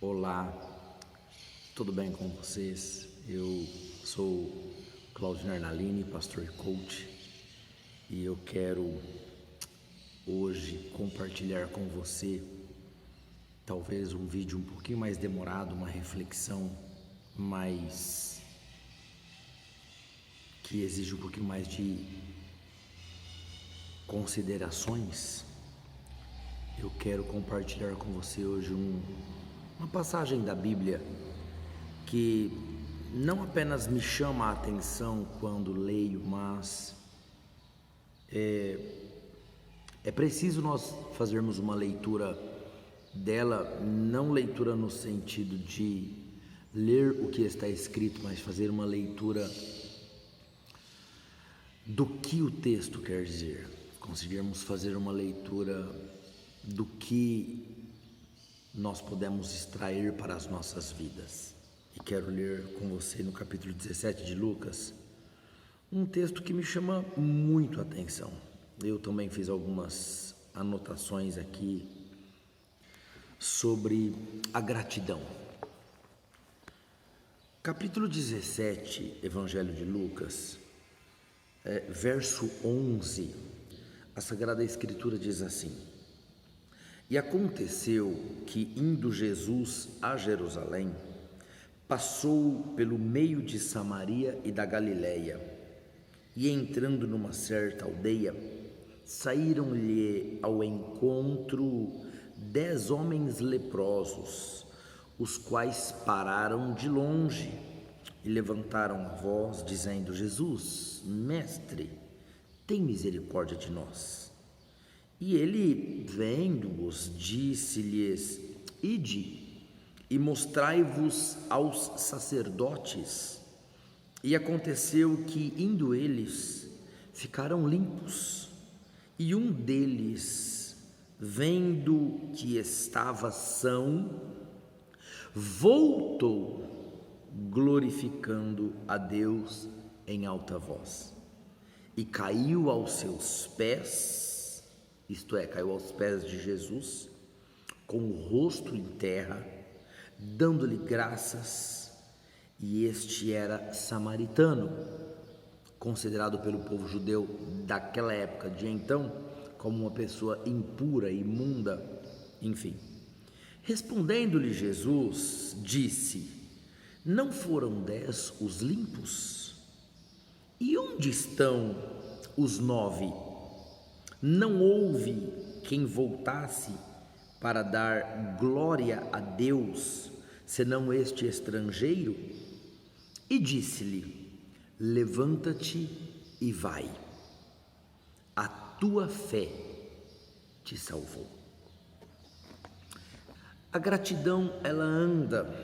Olá, tudo bem com vocês? Eu sou Claudio Arnalini, pastor e coach, e eu quero hoje compartilhar com você talvez um vídeo um pouquinho mais demorado, uma reflexão mais que exige um pouquinho mais de considerações. Eu quero compartilhar com você hoje uma passagem da Bíblia que não apenas me chama a atenção quando leio, mas é preciso nós fazermos uma leitura dela, não leitura no sentido de ler o que está escrito, mas fazer uma leitura do que o texto quer dizer. Conseguirmos fazer uma leitura do que nós podemos extrair para as nossas vidas. E quero ler com você no capítulo 17 de Lucas, um texto que me chama muito a atenção. Eu também fiz algumas anotações aqui sobre a gratidão. Capítulo 17, Evangelho de Lucas, verso 11, a Sagrada Escritura diz assim: E aconteceu que, indo Jesus a Jerusalém, passou pelo meio de Samaria e da Galiléia, e entrando numa certa aldeia, saíram-lhe ao encontro 10 homens leprosos, os quais pararam de longe e levantaram a voz, dizendo: Jesus, mestre, tem misericórdia de nós. E ele, vendo-os, disse-lhes: Ide e mostrai-vos aos sacerdotes. E aconteceu que, indo eles, ficaram limpos. E um deles, vendo que estava são, voltou, glorificando a Deus em alta voz, e caiu aos seus pés, isto é, caiu aos pés de Jesus, com o rosto em terra, dando-lhe graças. E este era samaritano, considerado pelo povo judeu daquela época de então como uma pessoa impura, imunda, enfim. Respondendo-lhe Jesus, disse: Não foram 10 os limpos? E onde estão os 9? Não houve quem voltasse para dar glória a Deus, senão este estrangeiro? E disse-lhe: Levanta-te e vai, a tua fé te salvou. A gratidão, ela anda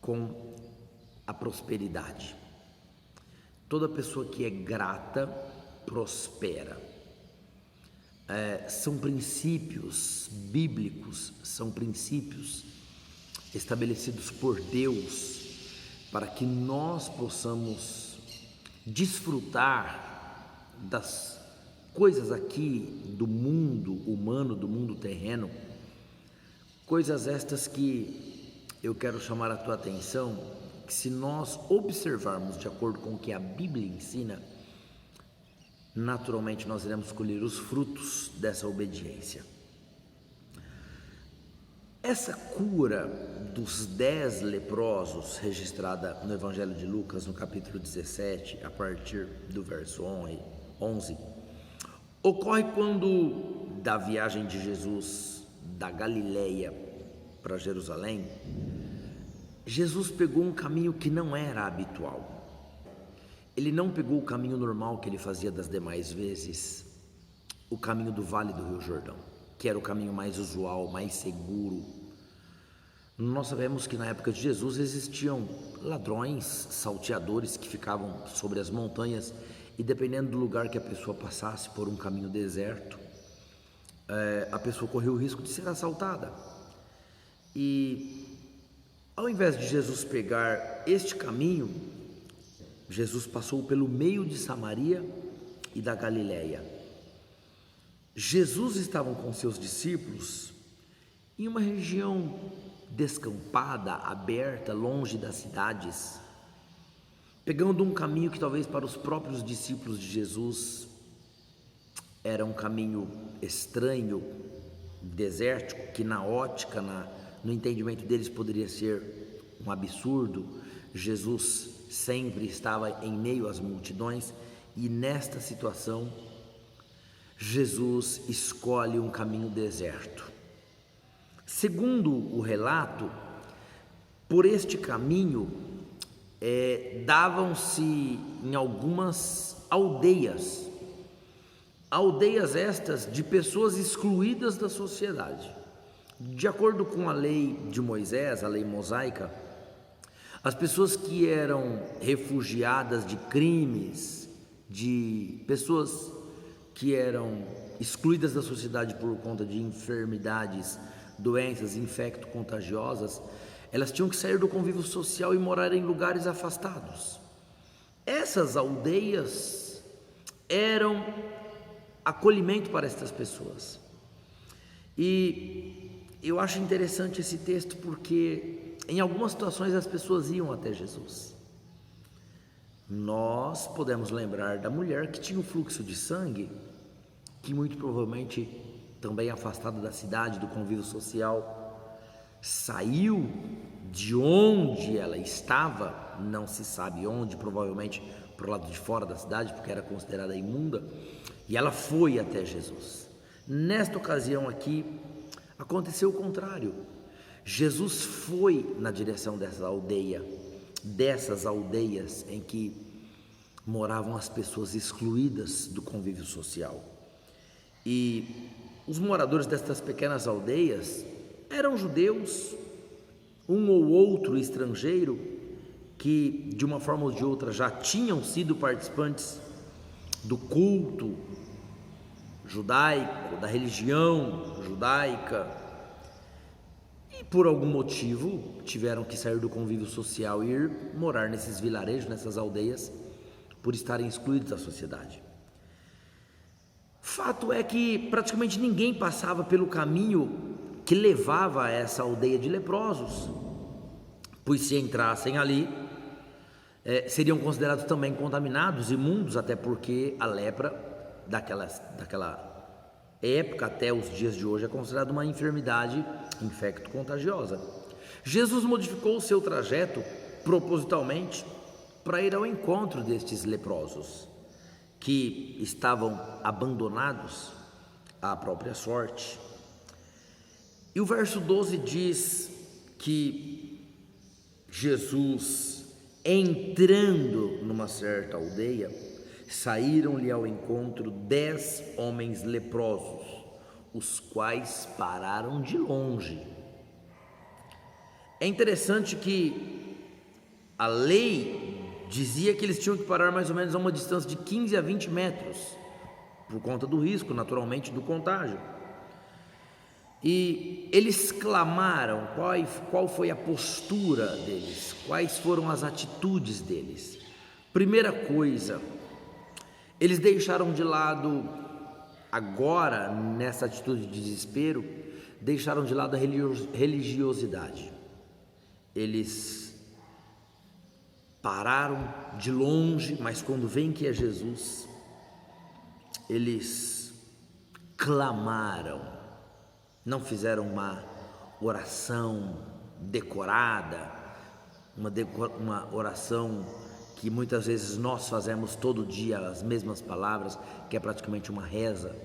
com a prosperidade. Toda pessoa que é grata prospera. São princípios bíblicos, são princípios estabelecidos por Deus para que nós possamos desfrutar das coisas aqui do mundo humano, do mundo terreno, coisas estas que eu quero chamar a tua atenção, que se nós observarmos de acordo com o que a Bíblia ensina, naturalmente nós iremos colher os frutos dessa obediência. Essa cura dos 10 leprosos, registrada no Evangelho de Lucas, no capítulo 17, a partir do verso 11, ocorre quando, da viagem de Jesus da Galiléia para Jerusalém, Jesus pegou um caminho que não era habitual. Ele não pegou o caminho normal que ele fazia das demais vezes, o caminho do Vale do Rio Jordão, que era o caminho mais usual, mais seguro. Nós sabemos que na época de Jesus existiam ladrões, salteadores que ficavam sobre as montanhas, e dependendo do lugar que a pessoa passasse por um caminho deserto, a pessoa corria o risco de ser assaltada. E ao invés de Jesus pegar este caminho, Jesus passou pelo meio de Samaria e da Galiléia. Jesus estava com seus discípulos em uma região descampada, aberta, longe das cidades, pegando um caminho que talvez para os próprios discípulos de Jesus era um caminho estranho, desértico, que na ótica, no entendimento deles poderia ser um absurdo. Jesus sempre estava em meio às multidões e nesta situação Jesus escolhe um caminho deserto. Segundo o relato, por este caminho davam-se em algumas aldeias estas de pessoas excluídas da sociedade. De acordo com a lei de Moisés, a lei mosaica, as pessoas que eram refugiadas de crimes, de pessoas que eram excluídas da sociedade por conta de enfermidades, doenças infecto-contagiosas, elas tinham que sair do convívio social e morar em lugares afastados. Essas aldeias eram acolhimento para estas pessoas. E eu acho interessante esse texto porque em algumas situações as pessoas iam até Jesus. Nós podemos lembrar da mulher que tinha um fluxo de sangue, que muito provavelmente também afastada da cidade, do convívio social, saiu de onde ela estava, não se sabe onde, provavelmente para o lado de fora da cidade, porque era considerada imunda, e ela foi até Jesus. Nesta ocasião aqui, aconteceu o contrário. Jesus foi na direção dessas aldeias em que moravam as pessoas excluídas do convívio social. E os moradores destas pequenas aldeias eram judeus, um ou outro estrangeiro que de uma forma ou de outra já tinham sido participantes do culto judaico, da religião judaica, e por algum motivo tiveram que sair do convívio social e ir morar nesses vilarejos, nessas aldeias, por estarem excluídos da sociedade. Fato é que praticamente ninguém passava pelo caminho que levava a essa aldeia de leprosos, pois se entrassem ali, seriam considerados também contaminados, imundos, até porque a lepra daquela época até os dias de hoje é considerada uma enfermidade infecto-contagiosa. Jesus modificou o seu trajeto propositalmente para ir ao encontro destes leprosos que estavam abandonados à própria sorte. E o verso 12 diz que Jesus, entrando numa certa aldeia, saíram-lhe ao encontro 10 homens leprosos, os quais pararam de longe. É interessante que a lei dizia que eles tinham que parar mais ou menos a uma distância de 15 a 20 metros, por conta do risco, naturalmente, do contágio. E eles clamaram. Qual foi a postura deles? Quais foram as atitudes deles? Primeira coisa, eles deixaram de lado, agora nessa atitude de desespero, deixaram de lado a religiosidade. Eles pararam de longe, mas quando veem que é Jesus, eles clamaram. Não fizeram uma oração decorada, uma oração que muitas vezes nós fazemos todo dia as mesmas palavras, que é praticamente uma reza.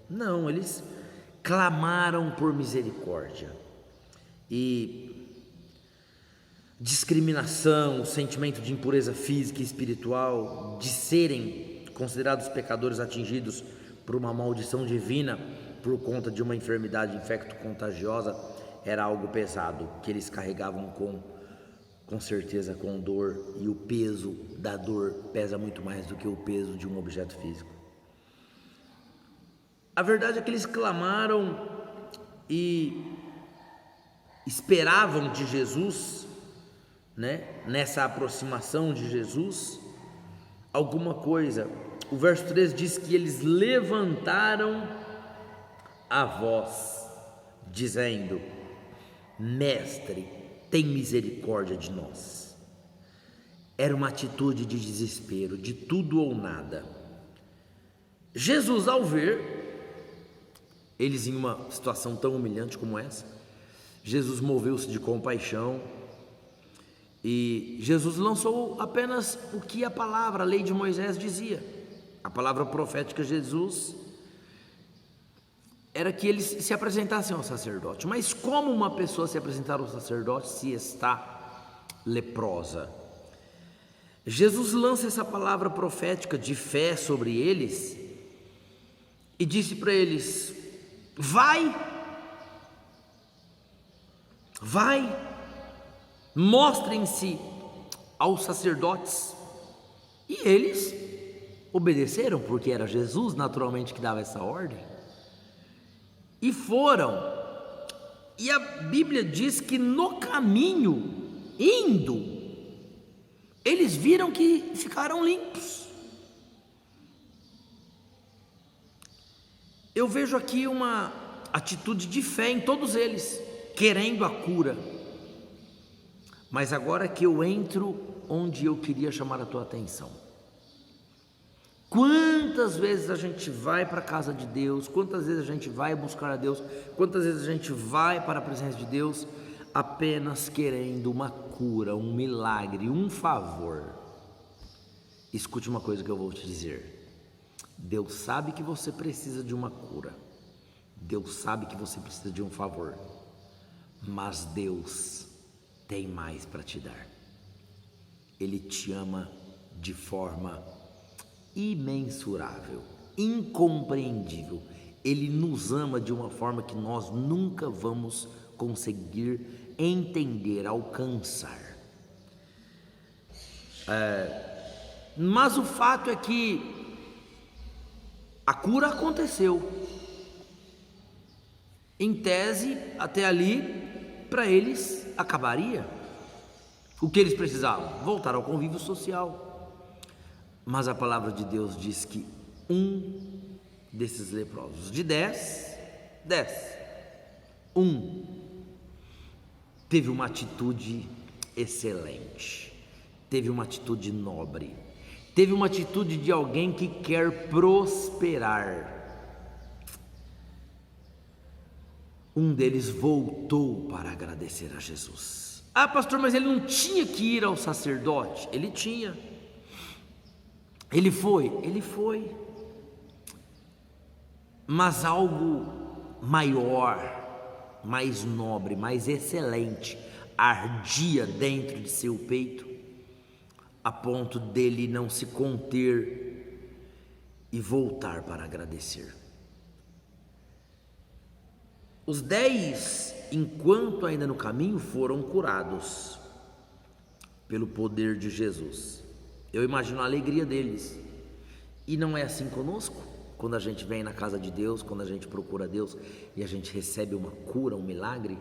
Não, eles clamaram por misericórdia. E discriminação, o sentimento de impureza física e espiritual, de serem considerados pecadores atingidos por uma maldição divina por conta de uma enfermidade infecto-contagiosa, era algo pesado, que eles carregavam com certeza com dor, e o peso da dor pesa muito mais do que o peso de um objeto físico. A verdade é que eles clamaram e esperavam de Jesus, nessa aproximação de Jesus, alguma coisa. O verso 3 diz que eles levantaram a voz, dizendo: Mestre, tem misericórdia de nós. Era uma atitude de desespero, de tudo ou nada. Jesus, ao ver eles em uma situação tão humilhante como essa, Jesus moveu-se de compaixão e Jesus lançou apenas o que a palavra, a lei de Moisés dizia. A palavra profética de Jesus era que eles se apresentassem ao sacerdote. Mas como uma pessoa se apresentar ao sacerdote se está leprosa? Jesus lança essa palavra profética de fé sobre eles e disse para eles: vai, mostrem-se aos sacerdotes. E eles obedeceram, porque era Jesus naturalmente que dava essa ordem, e foram. E a Bíblia diz que no caminho, indo, eles viram que ficaram limpos. Eu vejo aqui uma atitude de fé em todos eles, querendo a cura. Mas agora que eu entro onde eu queria chamar a tua atenção. Quantas vezes a gente vai para a casa de Deus, quantas vezes a gente vai buscar a Deus, quantas vezes a gente vai para a presença de Deus apenas querendo uma cura, um milagre, um favor. Escute uma coisa que eu vou te dizer. Deus sabe que você precisa de uma cura, Deus sabe que você precisa de um favor, mas Deus tem mais para te dar. Ele te ama de forma imensurável, incompreendível. Ele nos ama de uma forma que nós nunca vamos conseguir entender, alcançar. Mas o fato é que a cura aconteceu. Em tese, até ali, para eles acabaria. O que eles precisavam? Voltar ao convívio social. Mas a palavra de Deus diz que um desses leprosos, de 10, teve uma atitude excelente, teve uma atitude nobre, teve uma atitude de alguém que quer prosperar. Um deles voltou para agradecer a Jesus. Ah, pastor, mas ele não tinha que ir ao sacerdote? Ele tinha. Ele foi. Mas algo maior, mais nobre, mais excelente, ardia dentro de seu peito, a ponto dele não se conter e voltar para agradecer. Os 10, enquanto ainda no caminho, foram curados pelo poder de Jesus. Eu imagino a alegria deles. E não é assim conosco? Quando a gente vem na casa de Deus, quando a gente procura Deus e a gente recebe uma cura, um milagre,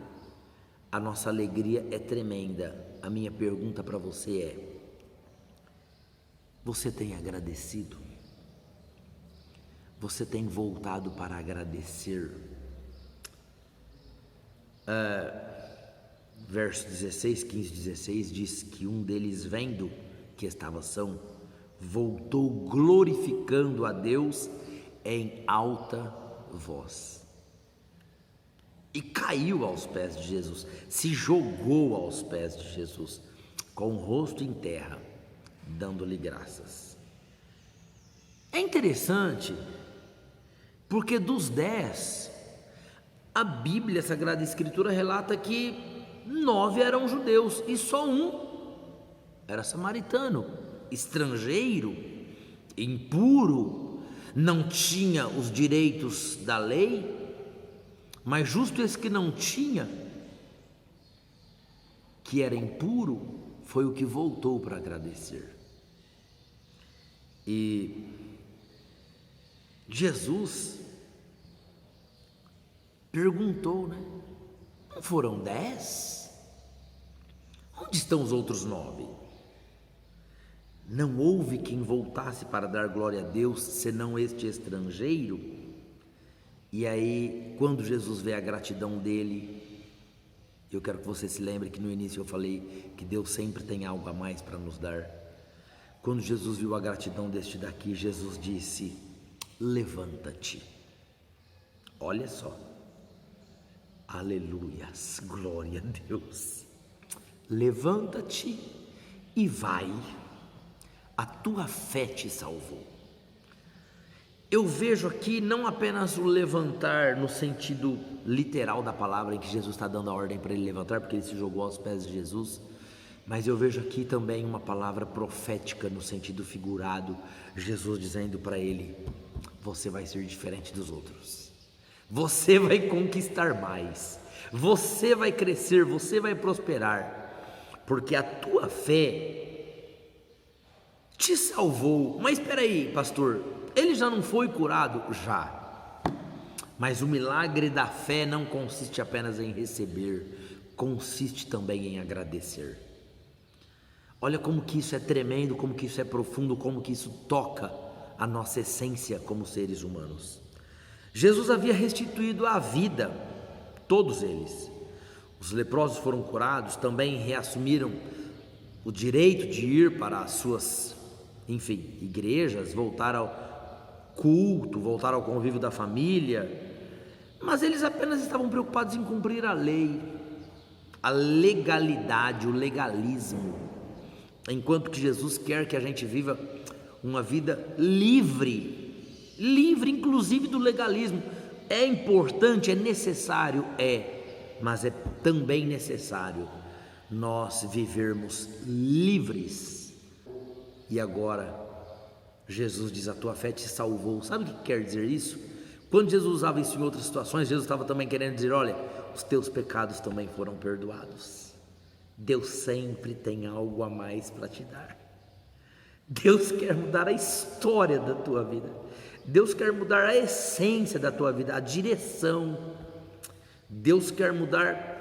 a nossa alegria é tremenda. A minha pergunta para você é: você tem agradecido? Você tem voltado para agradecer? Verso 16, 15, 16 diz que um deles, vendo que estava são, voltou glorificando a Deus em alta voz e caiu aos pés de Jesus, se jogou aos pés de Jesus, com o rosto em terra, dando-lhe graças. É interessante, porque dos 10, a Bíblia, a Sagrada Escritura, relata que 9 eram judeus e só um era samaritano, estrangeiro, impuro, não tinha os direitos da lei, mas justo esse que não tinha, que era impuro, foi o que voltou para agradecer. E Jesus perguntou, né? Não foram 10? Onde estão os outros 9? Não houve quem voltasse para dar glória a Deus, senão este estrangeiro. E aí, quando Jesus vê a gratidão dele, Eu quero que você se lembre que no início eu falei que Deus sempre tem algo a mais para nos dar. Quando Jesus viu a gratidão deste daqui, Jesus disse: levanta-te. Olha só, aleluias, glória a Deus. Levanta-te e vai, a tua fé te salvou. Eu vejo aqui não apenas o levantar no sentido literal da palavra, em que Jesus está dando a ordem para ele levantar, porque ele se jogou aos pés de Jesus, mas eu vejo aqui também uma palavra profética no sentido figurado, Jesus dizendo para ele: você vai ser diferente dos outros, você vai conquistar mais, você vai crescer, você vai prosperar, porque a tua fé te salvou. Mas espera aí, pastor, ele já não foi curado? Já. Mas o milagre da fé não consiste apenas em receber, consiste também em agradecer. Olha como que isso é tremendo, como que isso é profundo, como que isso toca a nossa essência como seres humanos. Jesus havia restituído a vida, todos eles. Os leprosos foram curados, também reassumiram o direito de ir para as suas, igrejas, voltar ao culto, voltar ao convívio da família, mas eles apenas estavam preocupados em cumprir a lei, a legalidade, o legalismo, enquanto que Jesus quer que a gente viva uma vida livre inclusive do legalismo. É importante, é necessário, mas é também necessário nós vivermos livres. E agora Jesus diz: a tua fé te salvou. Sabe o que quer dizer isso? Quando Jesus usava isso em outras situações, Jesus estava também querendo dizer: olha, os teus pecados também foram perdoados. Deus sempre tem algo a mais para te dar. Deus quer mudar a história da tua vida. Deus quer mudar a essência da tua vida, a direção. Deus quer mudar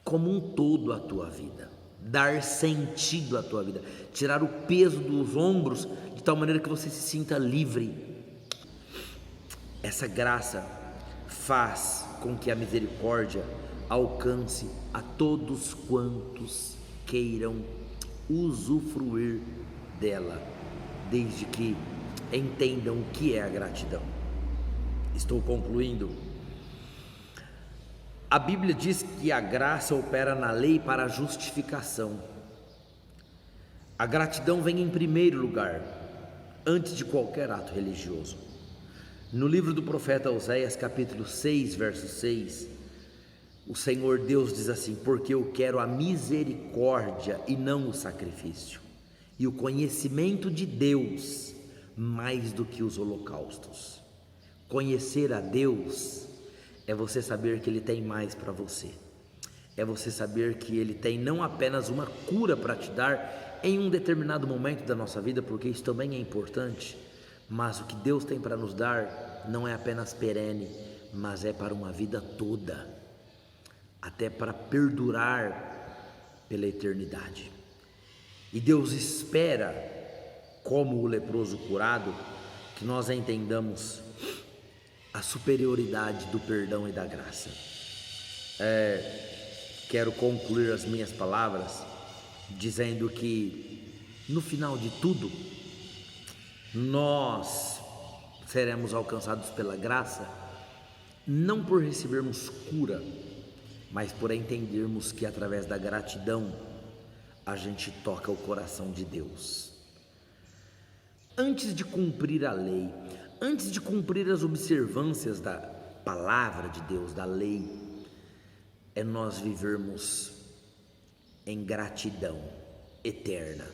como um todo a tua vida, dar sentido à tua vida, tirar o peso dos ombros de tal maneira que você se sinta livre. Essa graça faz com que a misericórdia alcance a todos quantos queiram usufruir dela, desde que entendam o que é a gratidão. Estou concluindo. A Bíblia diz que a graça opera na lei para a justificação. A gratidão vem em primeiro lugar, antes de qualquer ato religioso. No livro do profeta Oséias, capítulo 6, verso 6, o Senhor Deus diz assim: porque eu quero a misericórdia e não o sacrifício, e o conhecimento de Deus mais do que os holocaustos. Conhecer a Deus é você saber que Ele tem mais para você, é você saber que Ele tem não apenas uma cura para te dar em um determinado momento da nossa vida, porque isso também é importante, mas o que Deus tem para nos dar não é apenas perene, mas é para uma vida toda, até para perdurar pela eternidade. E Deus espera, como o leproso curado, que nós entendamos a superioridade do perdão e da graça. Quero concluir as minhas palavras dizendo que no final de tudo nós seremos alcançados pela graça, não por recebermos cura, mas por entendermos que através da gratidão a gente toca o coração de Deus. Antes de cumprir a lei, antes de cumprir as observâncias da palavra de Deus, da lei, é nós vivermos em gratidão eterna.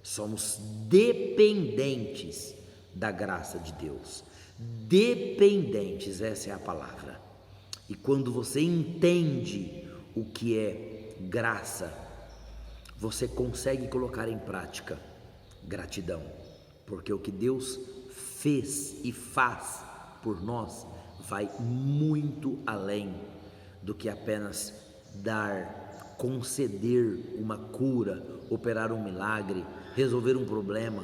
Somos dependentes da graça de Deus. Dependentes, essa é a palavra. E quando você entende o que é graça, você consegue colocar em prática gratidão, porque o que Deus fez e faz por nós vai muito além do que apenas dar, conceder uma cura, operar um milagre, resolver um problema.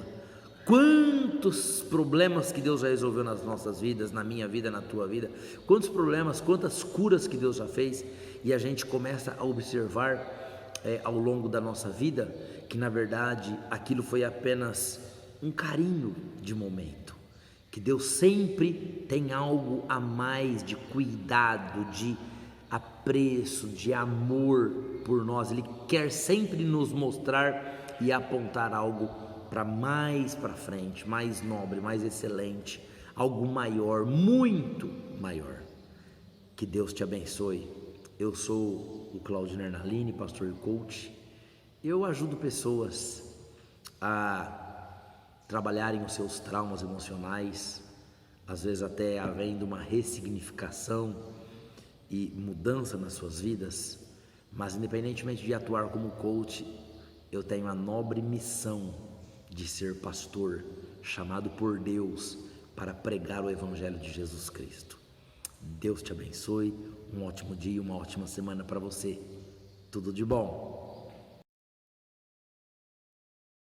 Quantos problemas que Deus já resolveu nas nossas vidas, na minha vida, na tua vida, quantos problemas, quantas curas que Deus já fez, e a gente começa a observar ao longo da nossa vida que na verdade aquilo foi apenas um carinho de momento, que Deus sempre tem algo a mais de cuidado, de apreço, de amor por nós. Ele quer sempre nos mostrar e apontar algo para mais para frente, mais nobre, mais excelente, algo maior, muito maior. Que Deus te abençoe. Eu sou o Claudinei Arnalini, pastor e coach. Eu ajudo pessoas a trabalharem os seus traumas emocionais, às vezes até havendo uma ressignificação e mudança nas suas vidas. Mas independentemente de atuar como coach, eu tenho a nobre missão de ser pastor, chamado por Deus para pregar o Evangelho de Jesus Cristo. Deus te abençoe, um ótimo dia, uma ótima semana para você. Tudo de bom.